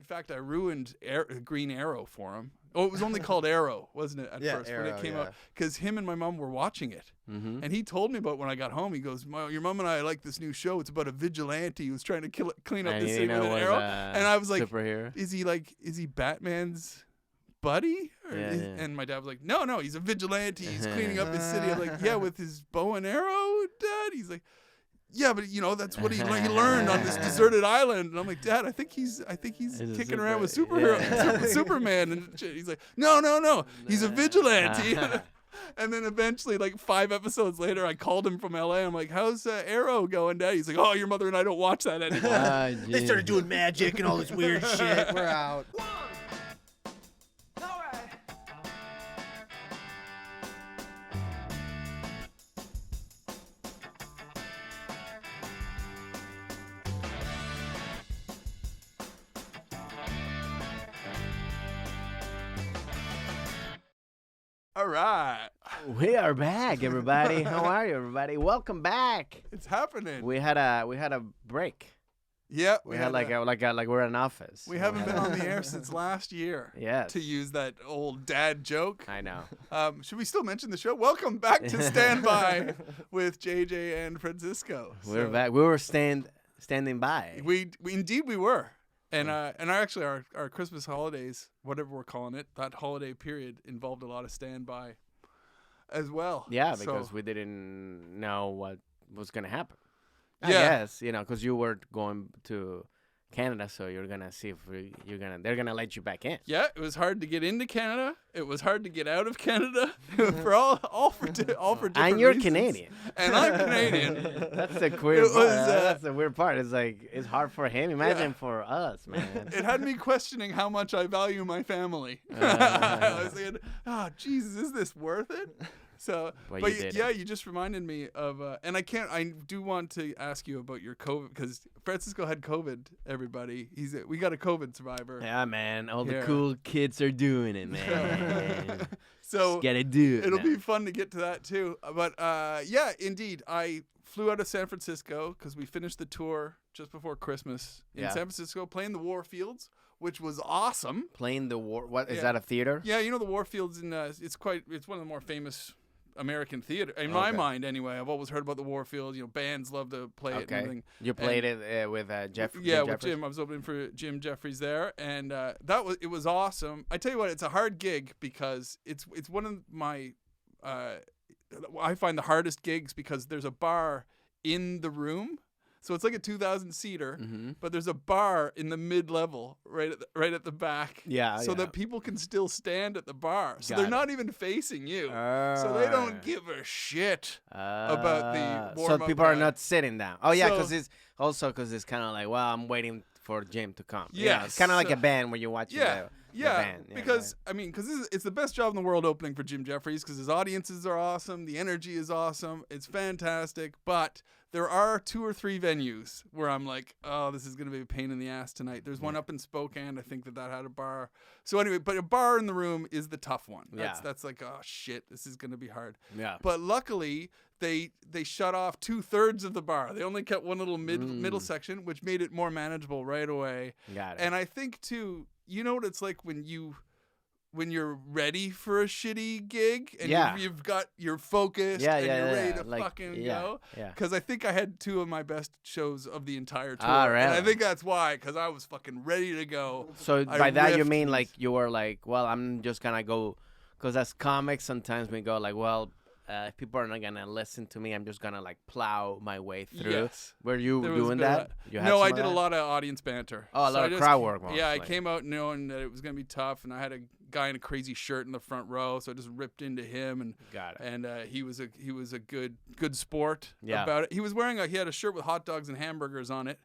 fact, I ruined Green Arrow for him. Oh, it was only called Arrow, wasn't it, at first, when it came out? Because him and my mom were watching it. Mm-hmm. And he told me about it when I got home. He goes, your mom and I like this new show. It's about a vigilante who's trying to clean up the city with an arrow. And I was like, superhero. Is he Batman's buddy? And my dad was like, no, he's a vigilante. He's cleaning up his city. I'm like, yeah, with his bow and arrow, Dad? He's like, yeah, but that's what he learned on this deserted island. And I'm like, Dad, I think he's kicking around with Superman. And he's like, no, he's a vigilante. And then eventually, like 5 episodes later, I called him from LA. I'm like, how's Arrow going, Dad? He's like, oh, your mother and I don't watch that anymore. They started doing magic and all this weird shit. We're out. All right. We are back, everybody. How are you, everybody? Welcome back. It's happening. We had a break. Yeah, we had like we're in office. We haven't been on the air since last year. Yes. To use that old dad joke. I know. Should we still mention the show? Welcome back to Standby with JJ and Francisco. We're back. We were standing by. We indeed we were. And actually our Christmas holidays, whatever we're calling it, that holiday period involved a lot of standby as well. Yeah, because we didn't know what was going to happen. Yeah. I guess, because you were going to Canada, so you're going to see if they're going to let you back in. Yeah, it was hard to get into Canada. It was hard to get out of Canada for all for different And you're reasons. Canadian. And I'm Canadian. That's the weird part. That's the weird part. It's like, it's hard for him. Imagine for us, man. It had me questioning how much I value my family. I was thinking, oh, Jesus, is this worth it? So, but yeah, you just reminded me of, and I do want to ask you about your COVID, because Francisco had COVID, everybody. We got a COVID survivor. Yeah, man. All the cool kids are doing it, man. So, just gotta do it. It'll be fun to get to that too. But, yeah, indeed. I flew out of San Francisco because we finished the tour just before Christmas in San Francisco, playing the Warfields, which was awesome. Playing the what is that, a theater? Yeah, the Warfields it's one of the more famous American theater in my mind, anyway. I've always heard about the Warfield. Bands love to play it. And everything. You played it with Jeff. Yeah, Jim with Jim. I was opening for Jim Jeffries there, and it was awesome. I tell you what, it's a hard gig because it's one of my I find the hardest gigs because there's a bar in the room. So it's like a 2,000-seater, but there's a bar in the mid-level right at the back. Yeah. So that people can still stand at the bar. So they're not even facing you. So they don't give a shit about the warm-up. So people are not sitting down. Oh yeah, because it's kind of like, well, I'm waiting for Jim to come. Yeah, it's kind of like a band when you watch the band. Because it's the best job in the world opening for Jim Jeffries because his audiences are awesome, the energy is awesome, it's fantastic, but there are 2 or 3 venues where I'm like, oh, this is going to be a pain in the ass tonight. There's one up in Spokane, I think that had a bar. So anyway, but a bar in the room is the tough one. That's like, oh shit, this is going to be hard. Yeah. But luckily, they shut off 2/3 of the bar. They only kept one little middle section, which made it more manageable right away. Got it. And I think too, you know what it's like when you're ready for a shitty gig and you're focused and you're ready to fucking go. Yeah. Because I think I had 2 of my best shows of the entire tour. Really? And I think that's why, because I was fucking ready to go. So by that you mean like you were like, well, I'm just gonna go, because as comics sometimes we go like, well, if people are not gonna listen to me, I'm just gonna like plow my way through. Yes. Were you doing that? No, I did a lot of audience banter. Oh, a lot of crowd work. Yeah, I came out knowing that it was gonna be tough, and I had a guy in a crazy shirt in the front row, so I just ripped into him, and he was a good sport about it. He was wearing he had a shirt with hot dogs and hamburgers on it.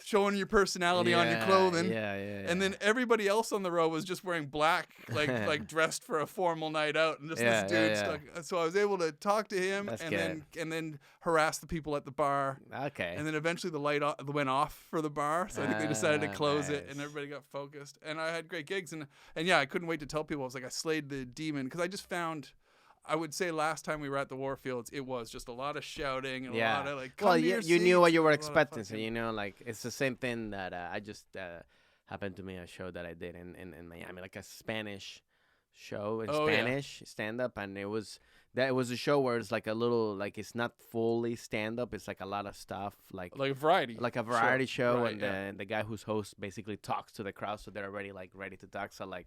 Showing your personality on your clothing. And then everybody else on the row was just wearing black, like dressed for a formal night out, and just this dude stuck. So I was able to talk to him and then harass the people at the bar. Okay. And then eventually the light went off for the bar, so I think they decided to close it, and everybody got focused. And I had great gigs, and yeah, I couldn't wait to tell people. I was like, I slayed the demon, because I just found, I would say last time we were at the Warfields, it was just a lot of shouting and a lot of like. Well, you knew what you were expecting, so like it's the same thing that I just happened to me a show that I did in Miami, like a Spanish show in Oh, yeah. Spanish stand up, and it was a show where it's like a little like it's not fully stand up. It's like a lot of stuff like a variety. like a variety show, Right, and yeah. the guy who's host basically talks to the crowd, so they're already like ready to talk. So like,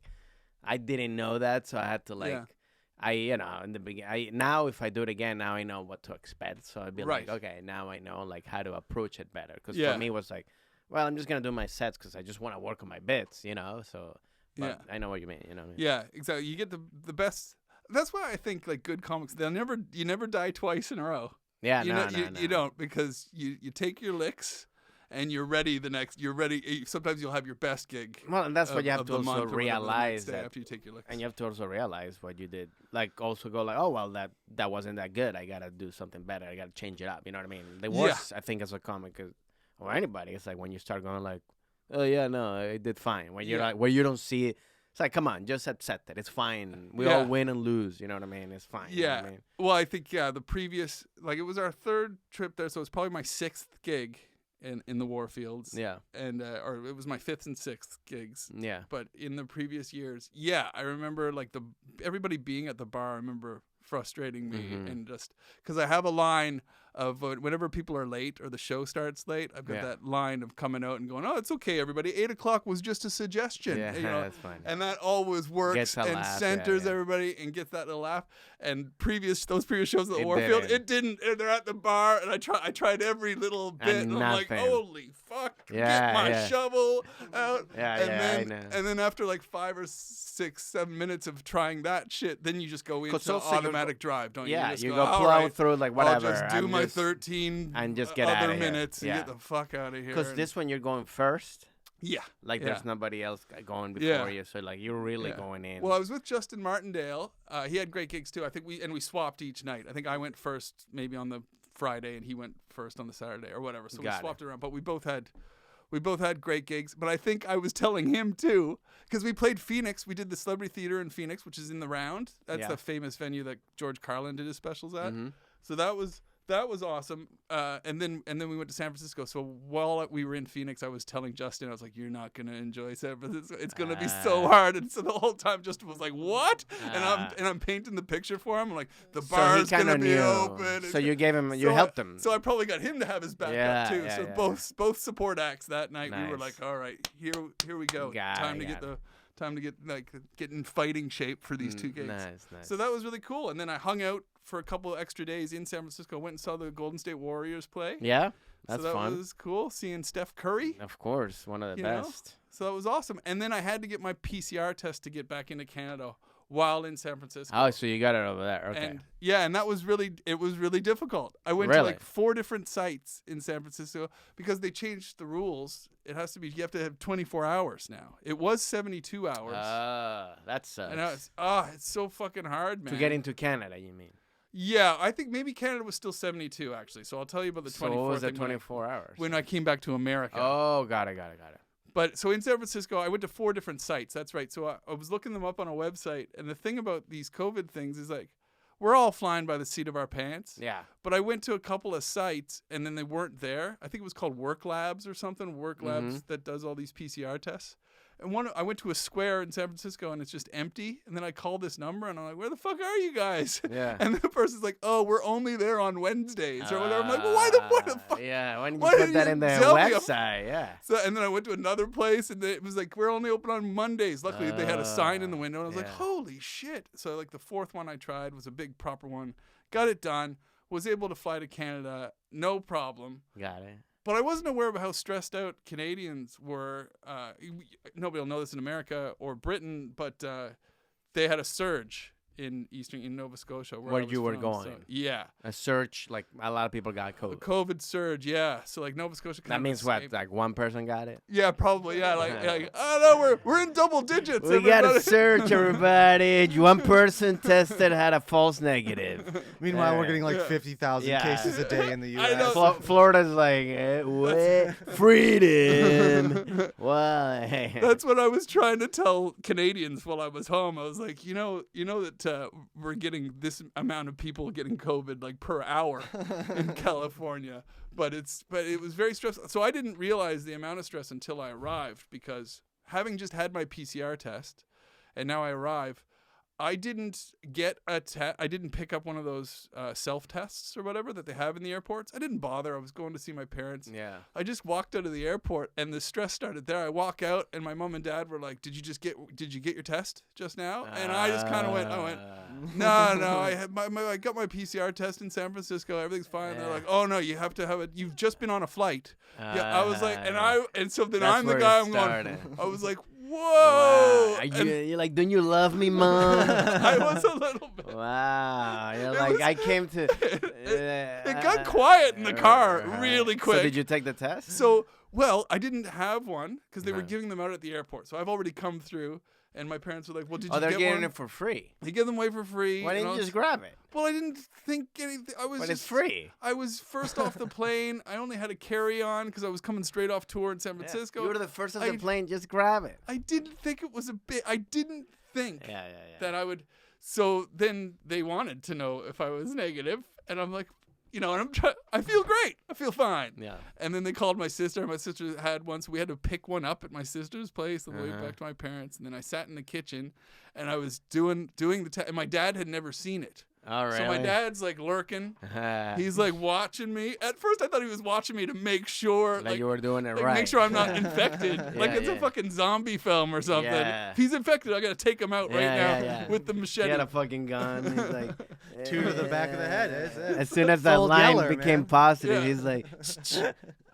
I didn't know that, so I had to like, Yeah. in the beginning, now if I do it again, now I know what to expect. So I'd be Right. like, okay, now I know like how to approach it better. Because Yeah. for me it was like, well, I'm just gonna do my sets because I just want to work on my bits, So, but Yeah. I know what you mean, you know. What I mean? Yeah, exactly. You get the best. That's why I think like good comics, you never die twice in a row. Yeah, You no, know, you don't, because you take your licks and you're ready you're ready. Sometimes you'll have your best gig. Well, and that's what you have of to the also month or whatever the next realize day that. after you take your licks. And you have to also realize what you did. Like, also go like, oh, well, that wasn't that good. I got to do something better. I got to change it up. You know what I mean? The worst, I think, as a comic or anybody, it's like when you start going like, oh, yeah, no, I did fine. When you're like, where you don't see it. It's like, come on, just accept it. It's fine. We all win and lose. You know what I mean? It's fine. Yeah. You know what I mean? Well, I think, the previous, like, it was our third trip there, so it's probably my sixth gig in the Warfields. Yeah. And, or it was my fifth and sixth gigs. Yeah. But in the previous years, I remember like everybody being at the bar. I remember frustrating me, and just because I have a line of whenever people are late or the show starts late, I've got that line of coming out and going, "Oh, it's okay, everybody. 8:00 was just a suggestion." Yeah, that's fine. And that always works Gets a and laugh, centers yeah. everybody and gets that little laugh. And those previous shows at the It Warfield, didn't. it didn't. And they're at the bar, and I tried every little bit, and I'm like, nothing. "Holy fuck! Yeah, Get my yeah. shovel out." Yeah, and yeah, then, I know. And then after like 5 or 6, 7 minutes of trying that shit, then you just go 'Cause into also you automatic drive, don't you? Yeah, just you go go "All plow right, through like whatever. I'll just do I'm my just- 13 and just get other outta here. minutes and Yeah. get the fuck out of here. Because and- this one you're going first. yeah. Like Yeah. there's nobody else going before Yeah. you, so like you're really Yeah. going in. Well, I was with Justin Martindale. He had great gigs too. I think we swapped each night. I think I went first maybe on the Friday and he went first on the Saturday or whatever. So we Got it. swapped around, but we both had great gigs. But I think I was telling him too, because we played Phoenix. We did the Celebrity Theater in Phoenix, which is in the Round. That's Yeah. the famous venue that George Carlin did his specials at. Mhm. So that was awesome. And then we went to San Francisco. So while we were in Phoenix, I was telling Justin, I was like, "You're not gonna enjoy San Francisco. It's gonna be so hard." And so the whole time, Justin was like, "What?" And I'm painting the picture for him. I'm like, the So bar's he kinda gonna be knew. open. So you gave him, you So helped him. So I probably got him to have his back Yeah, up too. yeah, So yeah. both support acts that night. We were Nice. like, "All right, here we go. Got Time it, to got get in fighting shape for these two gigs." Nice. So that was really cool. And then I hung out for a couple of extra days in San Francisco. Went and saw the Golden State Warriors play. Yeah, that's so that fun. was cool, seeing Steph Curry. Of course, one of the You know? best. So that was awesome. And then I had to get my PCR test to get back into Canada while in San Francisco. Oh, so you got it over there. Okay. And and that was really difficult. I went to Really? like 4 different sites in San Francisco because they changed the rules. You have to have 24 hours now. It was 72 hours. That sucks. And it's so fucking hard, man. To get into Canada, you mean? Yeah, I think maybe Canada was still 72 actually. So I'll tell you about the 24 So what was thing it, 24 hours? when I came back to America. Oh, got it. But so in San Francisco, I went to 4 different sites. That's right. So I was looking them up on a website. And the thing about these COVID things is like, we're all flying by the seat of our pants. Yeah. But I went to a couple of sites and then they weren't there. I think it was called Work Labs or something. Work Labs that does all these PCR tests. And I went to a square in San Francisco and it's just empty. And then I called this number and I'm like, "Where the fuck are you guys?" Yeah. And the person's like, "Oh, we're only there on Wednesdays or whatever." I'm like, "Well, why the fuck?" Yeah, why didn't why you put didn't that you in the tell me? website? Yeah. So, and then I went to another place and it was like, "We're only open on Mondays." Luckily, they had a sign in the window. And I was like, yeah. "Holy shit." So like the 4th one I tried was a big proper one. Got it done. Was able to fly to Canada. No problem. Got it. But I wasn't aware of how stressed out Canadians were. Nobody will know this in America or Britain, but they had a surge in Nova Scotia Where I was you were from. going. So, yeah, A search, like a lot of people got the COVID. COVID surge. Yeah, so like Nova Scotia. That means what? Like one person got it? Yeah, probably. Yeah, like oh no, we're in double digits. We got to everybody. search, everybody. One person tested had a false negative. Meanwhile, we're getting like 50,000 Yeah. cases a day in the I know. U.S. Florida's like, what? Freedom. Why? That's what I was trying to tell Canadians while I was home. I was like, you know that we're getting this amount of people getting COVID like per hour in California, but it was very stressful. So I didn't realize the amount of stress until I arrived because having just had my PCR test, and now I arrive. I didn't get I didn't pick up one of those self-tests or whatever that they have in the airports. I didn't bother. I was going to see my parents. Yeah. I just walked out of the airport and the stress started there. I walk out and my mom and dad were like, "Did you get your test just now?" And I just kind of went, "No, I got my PCR test in San Francisco. Everything's fine." Yeah. They're like, "Oh no, you have to have it. You've just been on a flight." I was like, and so then That's I'm the where guy. it started. I was like, "Whoa!" Wow. And You're like, don't you love me, Mom? I was a little bit. Wow. You're It like, was- I came to. It got quiet in the car really quick. So did you take the test? So, well, I didn't have one because they were No. giving them out at the airport. So I've already come through, and my parents were like, "Well, did Oh, you they're get getting one?" it for free. They give them away for free. Why didn't you just grab it? Well, I didn't think anything. I was But just it's free. I was first off the plane. I only had a carry-on because I was coming straight off tour in San Francisco. You were the first on I- the plane. Just grab it. I didn't think it was a bit. I didn't think Yeah. that I would. So then they wanted to know if I was negative, and I'm like, and I feel great. I feel fine. Yeah. And then they called my sister. My sister had one, so we had to pick one up at my sister's place on the way back to my parents. And then I sat in the kitchen, and I was doing the test. And my dad had never seen it. All right. So my dad's like lurking. He's like watching me. At first, I thought he was watching me to make sure, like you were doing it like right. make sure I'm not infected. Like Yeah, it's a yeah. fucking zombie film or something. Yeah. If he's infected, I gotta take him out right now Yeah. with the He machete. had a fucking gun. He's like, 2 to the back of the head. That's it. As soon as that Old line Yeller, became man. positive, Yeah. he's like,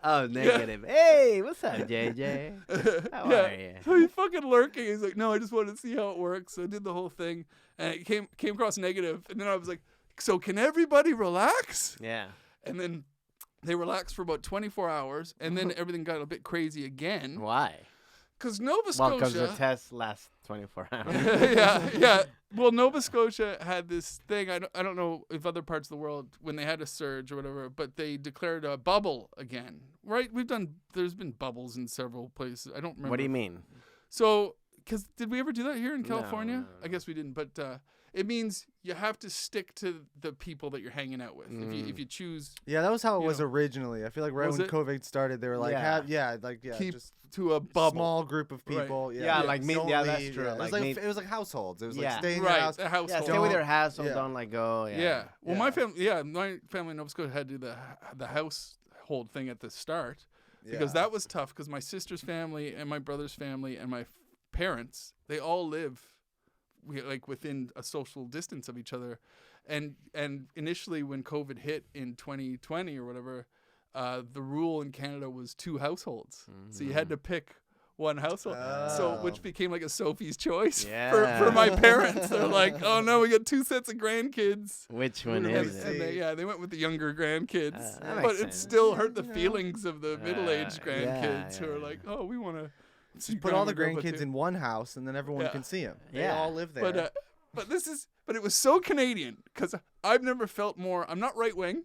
oh, negative. Hey, what's up, JJ? How yeah. are you? So he's fucking lurking. He's like, "No, I just wanted to see how it works." So I did the whole thing, and it came across negative. And then I was like, "So can everybody relax?" Yeah. And then they relaxed for about 24 hours, and then everything got a bit crazy again. Why? Because Nova Well, because the Scotia, test lasts 24 hours. yeah. Well, Nova Scotia had this thing. I don't know if other parts of the world, when they had a surge or whatever, but they declared a bubble again. Right? There's been bubbles in several places. I don't remember. What do you mean? So, because did we ever do that here in No, California? no. I guess we didn't. But it means you have to stick to the people that you're hanging out with. If you choose, Yeah, that was how it You was know. originally. I feel like right Was when it? COVID started, they were like, Yeah. keep just to a bubble. small group of Right. people. Yeah, like me- Don't yeah, that's leave, true. It was Like like me- it was like households. It was Yeah. like stay in your Right, house. the household. Yeah, stay with your Don't- household. yeah. Don't go. Yeah. Well, Yeah. my family in Nova Scotia had to do the household thing at the start because Yeah. that was tough. Because my sister's family and my brother's family and my parents, they all live within a social distance of each other, and initially when COVID hit in 2020 or whatever, the rule in Canada was 2 households, so you had to pick one household. So which became like a Sophie's choice for my parents. They're like, "Oh no, we got 2 sets of grandkids." Which one And, is and it? they went with the younger grandkids, that but makes it sense. still hurt the feelings of the middle-aged yeah, grandkids who are yeah. like, "Oh, we want to Just put all the grandkids in one house, and then everyone Yeah. can see them. They Yeah. all live there. But it was so Canadian because I've never felt more. I'm not right wing,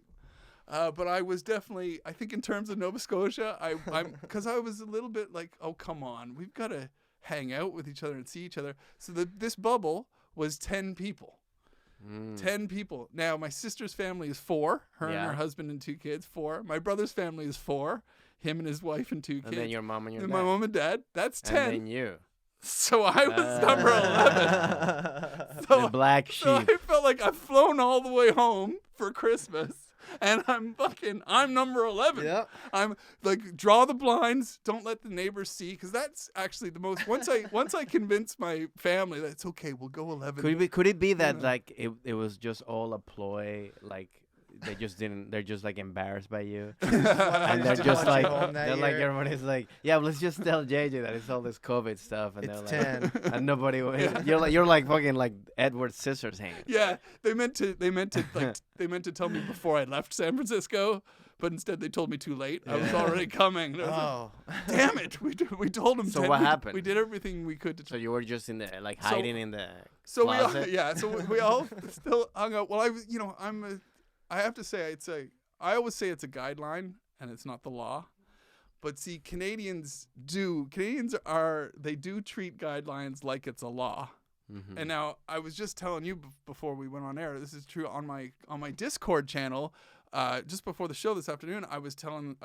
but I was definitely. I think in terms of Nova Scotia, I'm because I was a little bit like, "Oh, come on, we've got to hang out with each other and see each other." So this bubble was 10 people. 10 people. Now, my sister's family is 4. Her and Yeah. her husband and 2 kids, 4. My brother's family is 4. Him and his wife and 2 kids. And then your mom and your and dad. my mom and dad. That's 10. And then you. So I was number 11. So, The black so sheep. I felt like I've flown all the way home for Christmas. And I'm number 11. Yep. I'm like, draw the blinds, don't let the neighbors see, because that's actually the most. Once I convince my family that it's okay, we'll go 11. Could it be that like it was just all a ploy, like they're just like embarrassed by you, and they're just like everybody's like, yeah, well, let's just tell JJ that it's all this COVID stuff, and It's they're like, 10. and nobody, you're like fucking like Edward Scissorhands. Yeah, they meant to tell me before I left San Francisco, but instead they told me too late. I was already coming. And I was like, damn it! We told them. So what happened? We did everything we could to. So you were just in the like hiding in the So closet? So we all still hung out. Well, I have to say, I always say it's a guideline and it's not the law. But see, Canadians do treat guidelines like it's a law. Mm-hmm. And now I was just telling you before we went on air, this is true on my Discord channel. Just before the show this afternoon, I was talking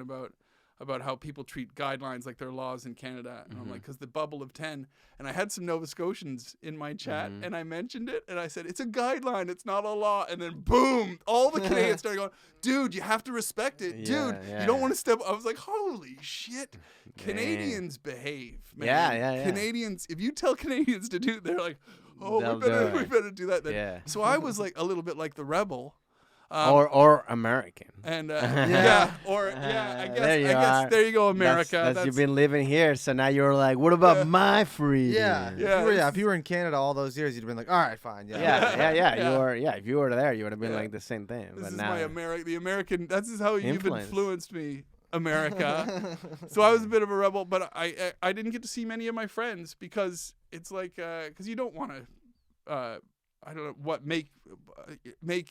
about about how people treat guidelines like they're laws in Canada. And I'm like, because the bubble of 10. And I had some Nova Scotians in my chat, and I mentioned it, and I said, it's a guideline, it's not a law. And then boom, all the Canadians started going, dude, you have to respect it. Dude, you don't want to step. I was like, holy shit. Canadians behave, man. Yeah. Canadians, if you tell Canadians to do, they're like, oh, we better do that then. So I was like a little bit like the rebel. Or American. And I guess there you go, America. That's you've been living here, so now you're like, what about my freedom? If you were in Canada all those years, you'd have been like, all right, fine. If you were there, you would have been like the same thing. This but is now, the American. That's how you've influenced me, America. So I was a bit of a rebel, but I didn't get to see many of my friends because it's like because you don't want to. I don't know what make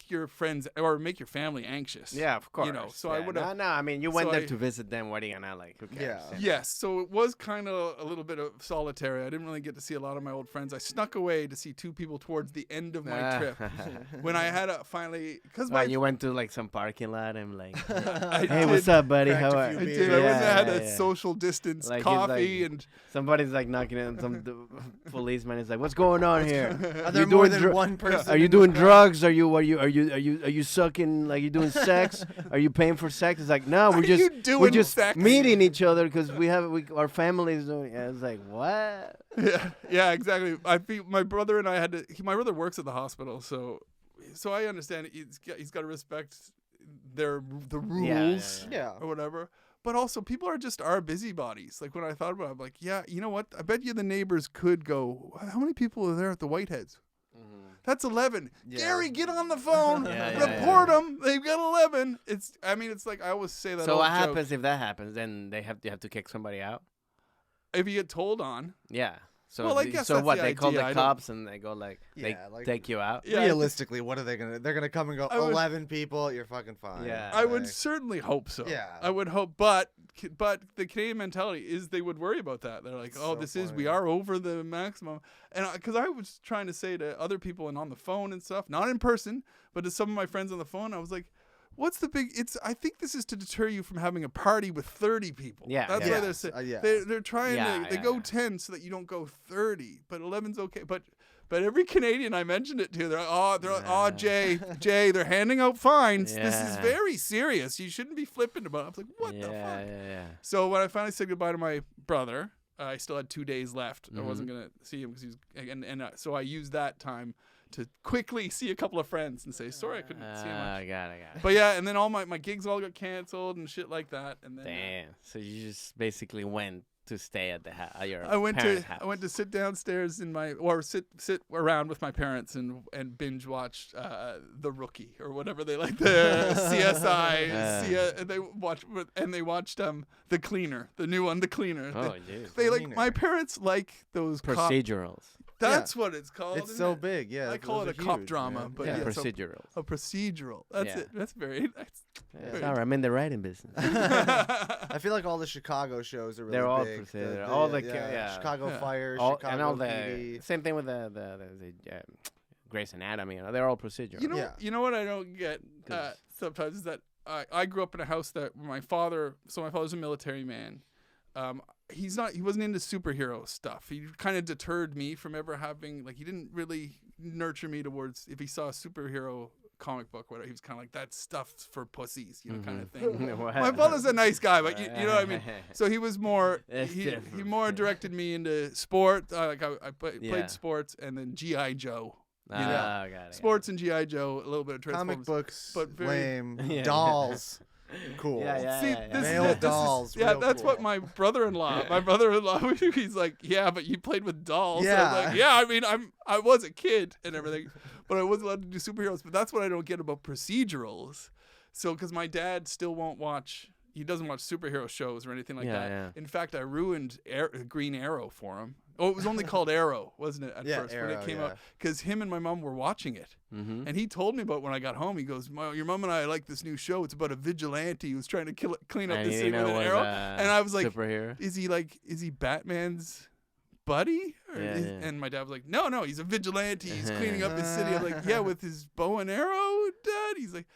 your friends or make your family anxious. Yeah, of course. You know, so I would have. No, I mean, you went there to visit them. What are you gonna like? Who cares? Yeah. Yes. So it was kind of a little bit of solitary. I didn't really get to see a lot of my old friends. I snuck away to see 2 people towards the end of my trip when I had to finally because you went to like some parking lot and like, hey, what's up, buddy? How are I you? did. I went and had a social distance like coffee like, and somebody's like knocking on some policeman is like, what's going on here? Are there more than one person? Are you doing drugs? Are you sucking? Like you doing sex? Are you paying for sex? It's like no, we're just meeting each other because our families doing. Yeah, it's like what? Yeah, exactly. My brother and I had to. My brother works at the hospital, so I understand he's got to respect the rules, or whatever. But also, people are just our busybodies. Like when I thought about it, I'm like, yeah, you know what? I bet you the neighbors could go. How many people are there at the Whiteheads? That's 11. Gary, get on the phone. Report them. They've got 11. It's like I always say that. So what happens if that happens? Then you have to kick somebody out. If you get told on. Yeah. So well, I guess so that's what the they idea. call the cops and they go like they take you out. Yeah. Realistically, what are they gonna? They're gonna come and go. 11 people. You're fucking fine. Yeah. I would certainly hope so. Yeah. I would hope, but the Canadian mentality is they would worry about that. They're like, we are over the maximum, and because I was trying to say to other people and on the phone and stuff, not in person, but to some of my friends on the phone, I was like, what's the big? I think this is to deter you from having a party with 30 people. Yeah, that's why they're saying they're trying to. They go 10 so that you don't go 30, but 11's okay. But every Canadian I mentioned it to, they're like, Jay, they're handing out fines. Yeah. This is very serious. You shouldn't be flippant about it. I was like, what the fuck? Yeah. So when I finally said goodbye to my brother, I still had 2 days left. I wasn't gonna see him because he was, so I used that time to quickly see a couple of friends and say, sorry, I couldn't see him much. I got it. But yeah, and then all my gigs all got canceled and shit like that. And then damn. So you just basically went to stay at your parents' house. I went to sit downstairs sit around with my parents and binge watch The Rookie or whatever they like, the CSI. They watched The Cleaner, the new one, The Cleaner. Oh, jeez. They like my parents like those procedurals. That's what it's called. It's so big, yeah. I call it a cop drama, but procedurals. A procedural. That's it. That's very nice. Sorry, I'm in the writing business. I feel like all the Chicago shows are really They're all big. procedural. All the Chicago Fire, Chicago and all PD. Same thing with the Grey's Anatomy. They're all procedural. You know what I don't get sometimes is that I grew up in a house that my father's a military man. He wasn't into superhero stuff. He kind of deterred me from ever having, he didn't really nurture me towards, if he saw a superhero comic book, whatever, he was kind of like, that stuff's for pussies, kind of thing. My father's a nice guy, but you know what I mean? So he was more, he more directed me into sport. I played sports and then G.I. Joe. Got it. Sports and G.I. Joe, a little bit of Transformers. Comic books, but lame. Dolls. Cool. Male dolls. That's what my brother-in-law, he's like, yeah, but you played with dolls. Yeah. So I'm like, yeah, I mean, I was a kid and everything, but I wasn't allowed to do superheroes. But that's what I don't get about procedurals. So, because my dad still won't watch, he doesn't watch superhero shows or anything like that. Yeah. In fact, I ruined Green Arrow for him. Oh, it was only called Arrow, wasn't it, at first, when it came out? Because him and my mom were watching it. Mm-hmm. And he told me about it when I got home. He goes, your mom and I like this new show. It's about a vigilante who's trying to clean up the city with an arrow. And I was like, superhero? Is he Batman's buddy? And my dad was like, no, he's a vigilante. He's cleaning up his city. I'm like, yeah, with his bow and arrow, Dad? He's like,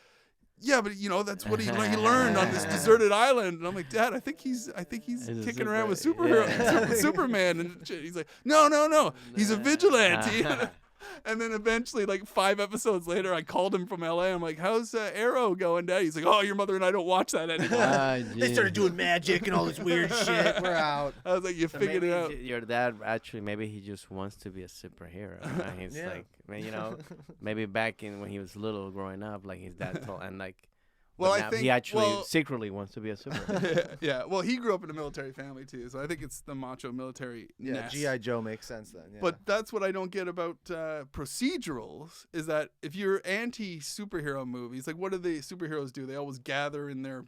yeah, but that's what he learned on this deserted island. And I'm like, Dad, I think he's kicking around with Superman. And he's like, no, he's a vigilante. And then eventually, like 5 episodes later, I called him from LA. I'm like, how's Arrow going, Dad? He's like, oh, your mother and I don't watch that anymore. They started doing magic and all this weird shit. We're out. I was like, you figured it out. Your dad, actually, maybe he just wants to be a superhero. Right? He's like, maybe back when he was little growing up, like his dad told, and like, well, I think he actually secretly wants to be a superhero. Yeah, well, he grew up in a military family too, so I think it's the macho military. Yeah, G.I. Joe makes sense then. Yeah. But that's what I don't get about procedurals is that if you're anti-superhero movies, like what do the superheroes do? They always gather in their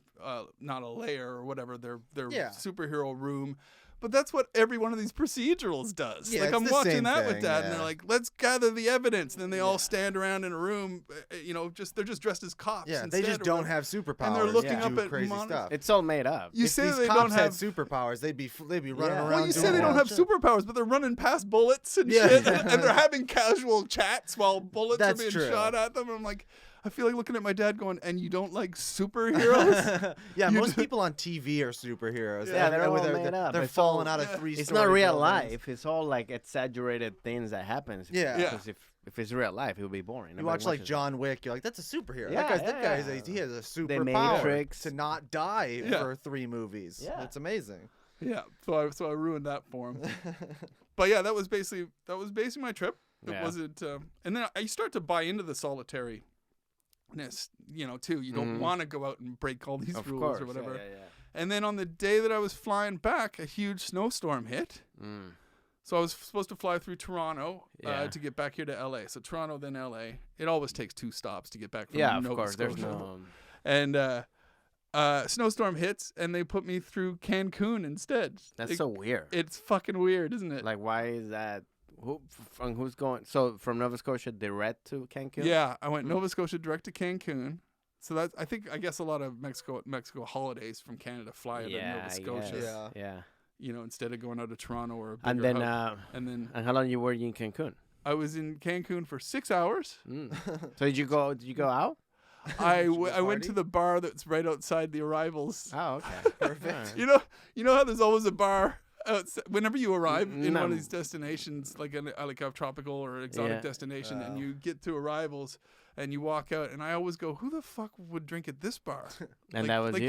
not a lair or whatever, their superhero room. But that's what every one of these procedurals does. Yeah, like I'm watching that thing, with Dad, and they're like, "Let's gather the evidence." And then they all stand around in a room, they're just dressed as cops. Yeah, they just don't have superpowers. And they're looking up at crazy stuff. It's all made up. You if say these they cops don't have superpowers, they'd be running around. Well, you say they don't have superpowers, but they're running past bullets and shit, and they're having casual chats while bullets are being shot at them. And I'm like, I feel like looking at my dad going, and you don't like superheroes? Yeah, most people on TV are superheroes. Yeah, they're all made up. They're falling out of 3-story It's not real buildings. life. It's all like exaggerated things that happens. Yeah. Because if it's real life, it would be boring. You watch like John Wick, you're like, that's a superhero. Yeah, that guy he has a superpower Matrix. to not die for 3 movies. Yeah. It's amazing. Yeah, so I ruined that for him. But yeah, that was basically my trip. It wasn't, and then I start to buy into the solitary. Too. You don't want to go out and break all these rules or whatever. Yeah. And then on the day that I was flying back, a huge snowstorm hit. So I was supposed to fly through Toronto to get back here to LA. So Toronto, then LA. It always takes 2 stops to get back from Nova Scotia. There's no... And snowstorm hits, and they put me through Cancun instead. That's so weird. It's fucking weird, isn't it? Like, why is that? Who's going? So from Nova Scotia direct to Cancun? Yeah, I went Nova Scotia direct to Cancun. So that's I guess a lot of Mexico holidays from Canada fly out of Nova Scotia. Yeah. Instead of going out of Toronto or and then how long were you in Cancun? I was in Cancun for 6 hours. So did you go out? I went to the bar that's right outside the arrivals. Oh, okay, perfect. You know how there's always a bar. Whenever you arrive in one of these destinations, like a tropical or exotic destination, and you get to arrivals and you walk out, and I always go, "Who the fuck would drink at this bar?" And that was you.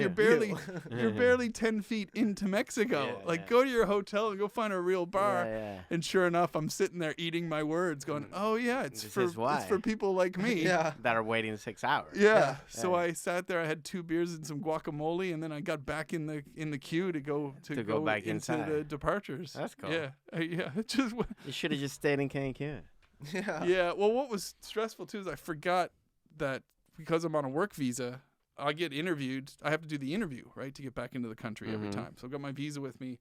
You're barely 10 feet into Mexico. Go to your hotel and go find a real bar. And sure enough, I'm sitting there eating my words, going, "Oh yeah, it's for people like me that are waiting 6 hours." Yeah. So I sat there. I had 2 beers and some guacamole, and then I got back in the queue to go back into inside. the departures. That's cool. Yeah. It just. You should have just stayed in Cancun. Yeah. Well, what was stressful too is I forgot that because I'm on a work visa, I get interviewed. I have to do the interview, right, to get back into the country every time. So I've got my visa with me,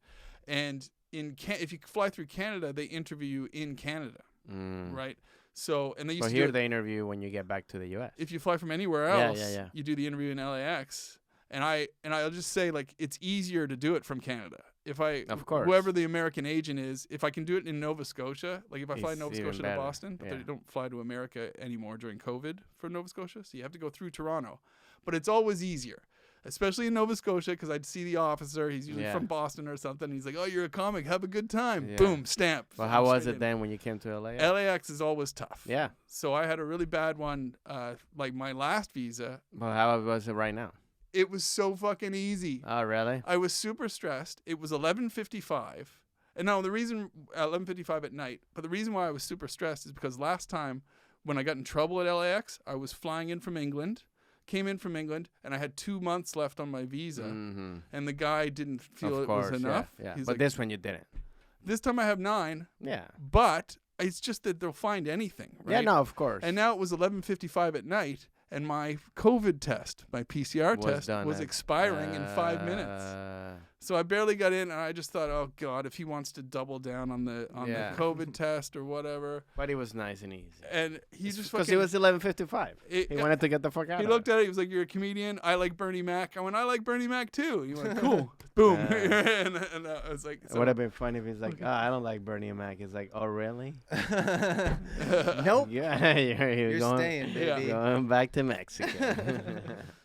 and if you fly through Canada, they interview you in Canada, right? So and they used to here they interview when you get back to the U.S. If you fly from anywhere else, you do the interview in LAX. And I'll just say, like, it's easier to do it from Canada. Whoever the American agent is, if I can do it in Nova Scotia, like if I fly Nova Scotia to Boston, but they don't fly to America anymore during COVID from Nova Scotia, so you have to go through Toronto. But it's always easier, especially in Nova Scotia, because I'd see the officer. He's usually from Boston or something. He's like, "Oh, you're a comic. Have a good time." Yeah. Boom, stamp. Well, how was it then when you came to LAX? LAX is always tough. Yeah. So I had a really bad one, like my last visa. Well, how was it right now? It was so fucking easy. Oh, really? I was super stressed. It was 11:55. And now the reason, 11:55 at night, but the reason why I was super stressed is because last time when I got in trouble at LAX, I was flying in from England, and I had 2 months left on my visa. And the guy didn't feel it was enough. Yeah. But this one you didn't. This time I have 9. Yeah. But it's just that they'll find anything, right? Yeah, no, of course. And now it was 11:55 at night. And my COVID test, my PCR test, was expiring in 5 minutes. So I barely got in, and I just thought, oh God, if he wants to double down on the COVID test or whatever. But it was nice and easy. And he just because it was 11:55. He wanted to get the fuck out. He looked at it. He was like, "You're a comedian. I like Bernie Mac." I went, "I like Bernie Mac too." He went, "Cool, boom." And I was like, "It would have been funny if he's like, oh, I don't like Bernie Mac." He's like, "Oh, really?" Nope. Yeah, you're going, staying, baby. Going back to Mexico.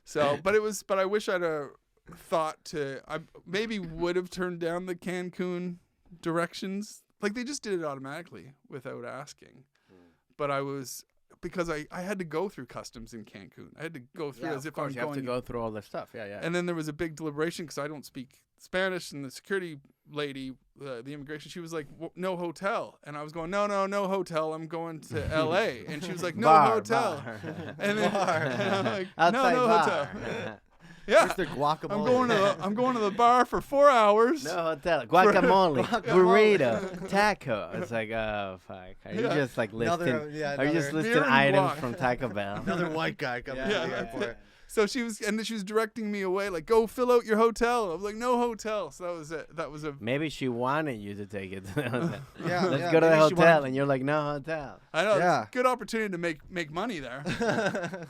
So, but I wish I'd thought I maybe would have turned down the Cancun directions. Like they just did it automatically without asking. But because I had to go through customs in Cancun. I had to go through as if I'm going. You have to go through all the stuff. Yeah. And then there was a big deliberation because I don't speak Spanish, and the security lady, the immigration, she was like, "No hotel," and I was going, "No hotel. I'm going to L.A." And she was like, "No hotel." Bar. And then and I'm like, Outside "No bar. hotel." Yeah. Where's the guacamole? I'm going to the bar for 4 hours. No hotel. Guacamole, burrito, taco. It's like, oh fuck. Are you just like listing? Are you just listing items from Taco Bell? Another white guy coming to the airport. So she was directing me away, like, "Go fill out your hotel." I was like, "No hotel." So that was it. That was Maybe she wanted you to take it to the hotel. Let's go to the hotel, and you're like, "No hotel." I know. Yeah. Good opportunity to make money there.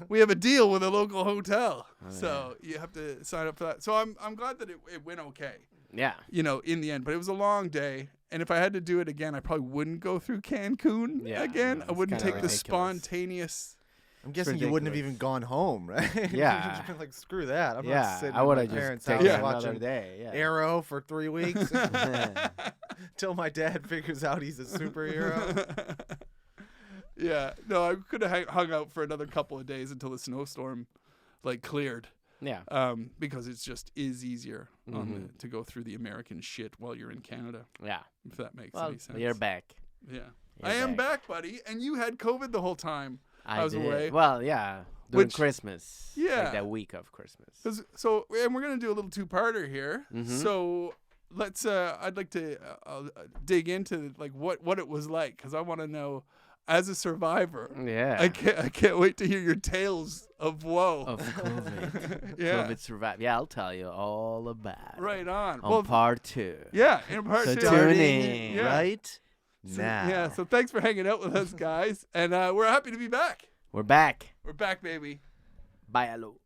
We have a deal with a local hotel, so you have to sign up for that. So I'm glad that it went okay. Yeah. In the end, but it was a long day. And if I had to do it again, I probably wouldn't go through Cancun again. No, I wouldn't take ridiculous. the spontaneous. I'm guessing you wouldn't have even gone home, right? Yeah. You've been like, screw that. I'm not sitting I would in have my parents' just house taken watching another day. Yeah. Arrow for 3 weeks till my dad figures out he's a superhero. Yeah. No, I could have hung out for another couple of days until the snowstorm cleared. Yeah. Because it's just easier to go through the American shit while you're in Canada. Yeah. If that makes any sense. You're back. Yeah. I am back, buddy. And you had COVID the whole time. I was did. away. Well, yeah. During Christmas. Yeah. Like that week of Christmas. And we're going to do a little two-parter here. Mm-hmm. So let's, I'd like to dig into what it was like. Because I want to know, as a survivor. Yeah. I can't wait to hear your tales of woe. Of COVID. Yeah. COVID survive. Yeah, I'll tell you all about it. Right on. On part 2. Yeah, in part 2. Tune in. Yeah. Right So, now. Yeah, so thanks for hanging out with us, guys. And we're happy to be back. We're back. We're back, baby. Bye, hello.